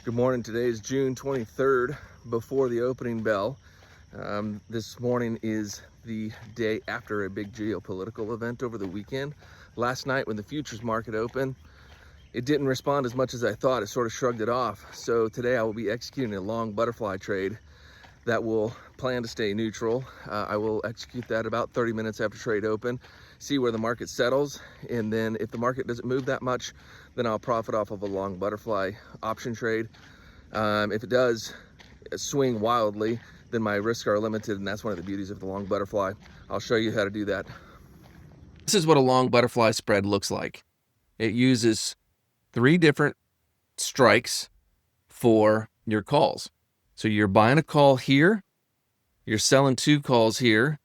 Good morning. Today is June 23rd, before the opening bell. This morning is the day after a big geopolitical event over the weekend. Last night when the futures market opened, it didn't respond as much as I thought. It sort of shrugged it off. So today I will be executing a long butterfly trade that will plan to stay neutral. I will execute that about 30 minutes after trade open, see where the market settles, and then if the market doesn't move that much, then I'll profit off of a long butterfly option trade. If it does swing wildly, then my risks are limited, and that's one of the beauties of the long butterfly. I'll show you how to do that. This is what a long butterfly spread looks like. It uses 3 different strikes for your calls. So you're buying a call here, you're selling 2 calls here,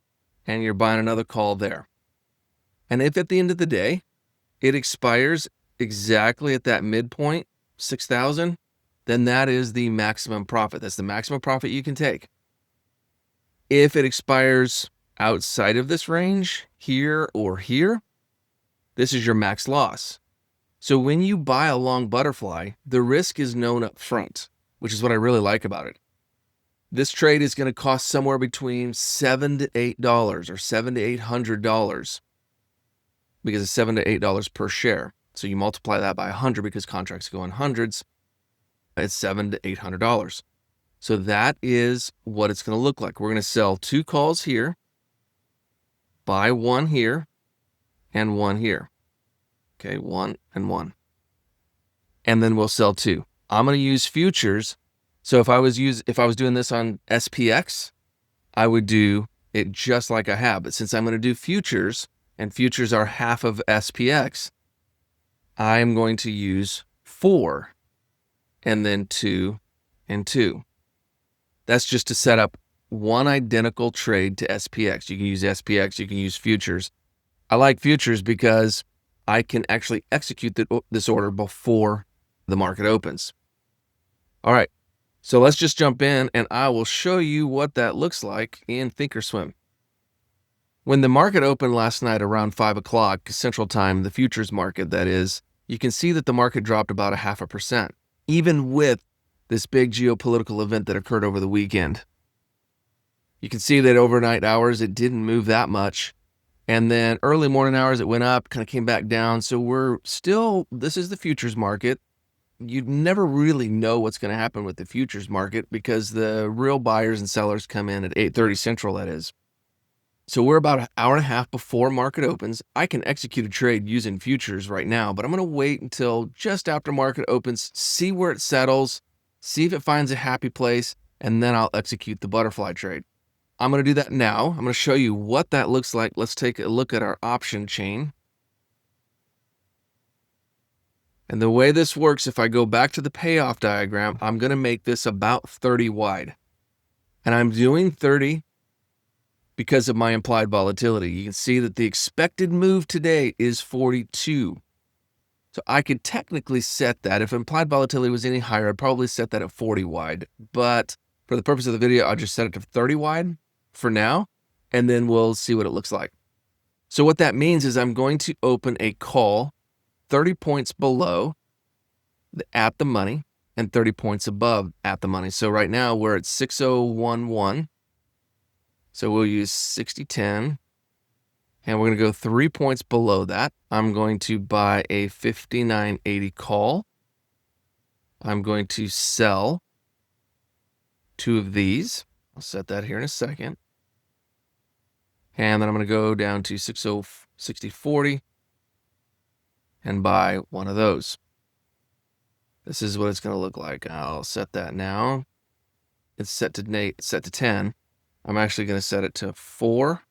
and you're buying another call there. And if at the end of the day, it expires exactly at that midpoint, 6,000, then that is the maximum profit. That's the maximum profit you can take. If it expires outside of this range, here or here, this is your max loss. So when you buy a long butterfly, the risk is known up front, which is what I really like about it. This trade is going to cost somewhere between $7 to $8 or $700 to $800 because it's $7 to $8 per share. So you multiply that by 100 because contracts go in hundreds. It's $700 to $800. So that is what it's going to look like. We're going to sell 2 calls here, buy 1 here, and 1 here. Okay, 1 and 1. And then we'll sell 2. I'm going to use futures. So if I was doing this on SPX, I would do it just like I have. But since I'm going to do futures, and futures are half of SPX, I'm going to use 4 and then 2 and 2. That's just to set up one identical trade to SPX. You can use SPX, you can use futures. I like futures because I can actually execute this order before the market opens. All right, so let's just jump in and I will show you what that looks like in Thinkorswim. When the market opened last night around 5 o'clock Central Time, the futures market that is, you can see that the market dropped about 0.5%, even with this big geopolitical event that occurred over the weekend. You can see that overnight hours, it didn't move that much. And then early morning hours, it went up, kind of came back down. So this is the futures market. You never really know what's going to happen with the futures market because the real buyers and sellers come in at 8:30 Central, that is. So we're about an hour and a half before market opens. I can execute a trade using futures right now, but I'm going to wait until just after market opens, see where it settles, see if it finds a happy place, and then I'll execute the butterfly trade. I'm going to do that now. I'm going to show you what that looks like. Let's take a look at our option chain. And the way this works, if I go back to the payoff diagram, I'm going to make this about 30 wide. And I'm doing 30 because of my implied volatility. You can see that the expected move today is 42. So I could technically set that. If implied volatility was any higher, I'd probably set that at 40 wide. But for the purpose of the video, I'll just set it to 30 wide for now, and then we'll see what it looks like. So what that means is I'm going to open a call 30 points below at the money and 30 points above at the money. So right now we're at 6011. So we'll use 6010, and we're going to go 3 points below that. I'm going to buy a 5980 call. I'm going to sell 2 of these. I'll set that here in a second. And then I'm going to go down to 6040 and buy 1 of those. This is what it's going to look like. I'll set that now. It's set to 10. I'm actually going to set it to 4.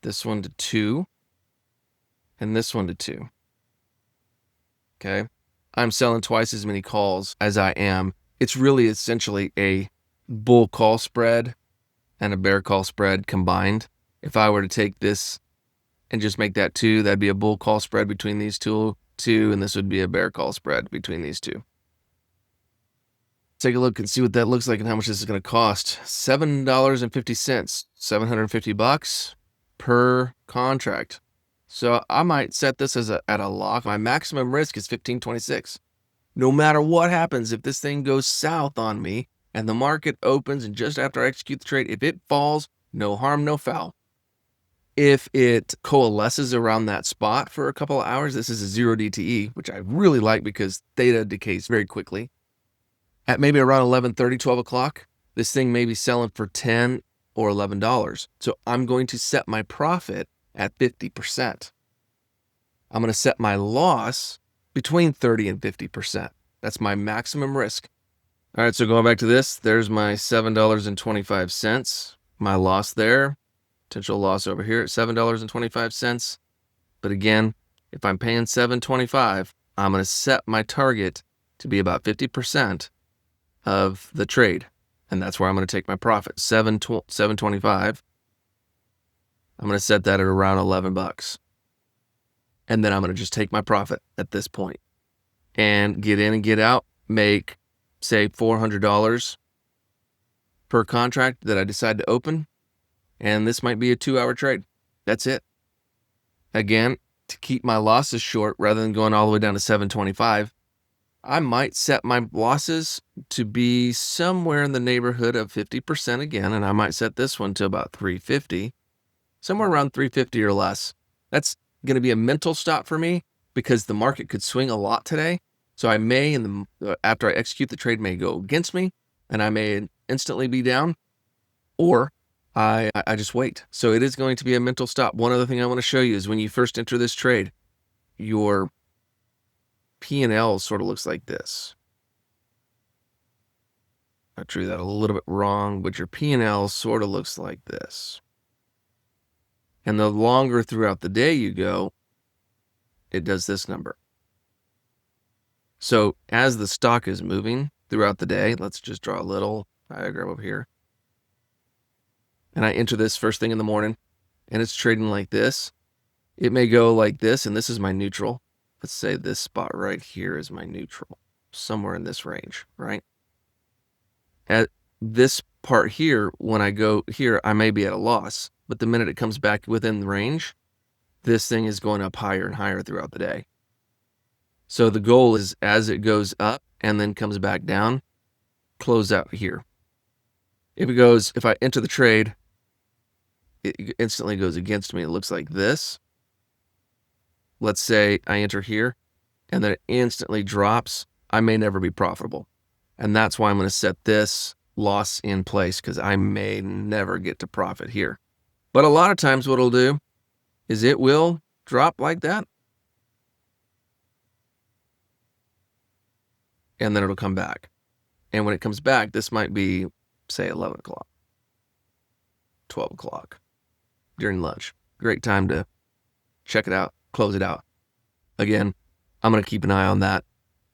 This one to 2. And this one to 2. Okay. I'm selling twice as many calls as I am. It's really essentially a bull call spread and a bear call spread combined. If I were to take this and just make that 2, that'd be a bull call spread between these two, and this would be a bear call spread between these 2. Take a look and see what that looks like and how much this is going to cost. $7.50, $750 per contract. So I might set this as at a lock. My maximum risk is 1526. No matter what happens, if this thing goes south on me and the market opens and just after I execute the trade, if it falls, no harm, no foul. If it coalesces around that spot for a couple of hours, this is a 0 DTE, which I really like because theta decays very quickly. At maybe around 11:30, 12 o'clock, this thing may be selling for $10 or $11. So I'm going to set my profit at 50%. I'm going to set my loss between 30 and 50%. That's my maximum risk. All right, so going back to this, there's my $7.25. My loss there, potential loss over here at $7.25. But again, if I'm paying $7.25, I'm going to set my target to be about 50% of the trade. And that's where I'm going to take my profit. $7.25. I'm going to set that at around $11. And then I'm going to just take my profit at this point and get in and get out, make, say, $400 per contract that I decide to open. And this might be a 2-hour trade. That's it. Again, to keep my losses short rather than going all the way down to $7.25, I might set my losses to be somewhere in the neighborhood of 50% again, and I might set this one to about $3.50, somewhere around $3.50 or less. That's going to be a mental stop for me because the market could swing a lot today. So I may, after I execute the trade, may go against me, and I may instantly be down, or I just wait. So it is going to be a mental stop. One other thing I want to show you is when you first enter this trade, your P&L sort of looks like this. I drew that a little bit wrong, but your P&L sort of looks like this. And the longer throughout the day you go, it does this number. So as the stock is moving throughout the day, let's just draw a little diagram over here. And I enter this first thing in the morning, and it's trading like this. It may go like this, and this is my neutral. Let's say this spot right here is my neutral, somewhere in this range, right? At this part here, when I go here, I may be at a loss, but the minute it comes back within the range, this thing is going up higher and higher throughout the day. So the goal is as it goes up and then comes back down, close out here. If I enter the trade, it instantly goes against me. It looks like this. Let's say I enter here and then it instantly drops. I may never be profitable. And that's why I'm going to set this loss in place because I may never get to profit here. But a lot of times what it'll do is it will drop like that. And then it'll come back. And when it comes back, this might be, say, 11 o'clock, 12 o'clock during lunch. Great time to check it out, close it out. Again, I'm going to keep an eye on that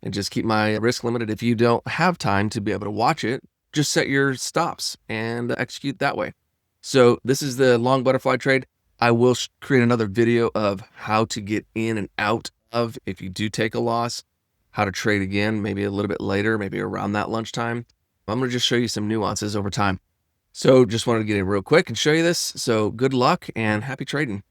and just keep my risk limited. If you don't have time to be able to watch it, just set your stops and execute that way. So this is the long butterfly trade. I will create another video of how to get in and out of if you do take a loss, how to trade again, maybe a little bit later, maybe around that lunchtime. I'm going to just show you some nuances over time. So just wanted to get in real quick and show you this. So good luck and happy trading.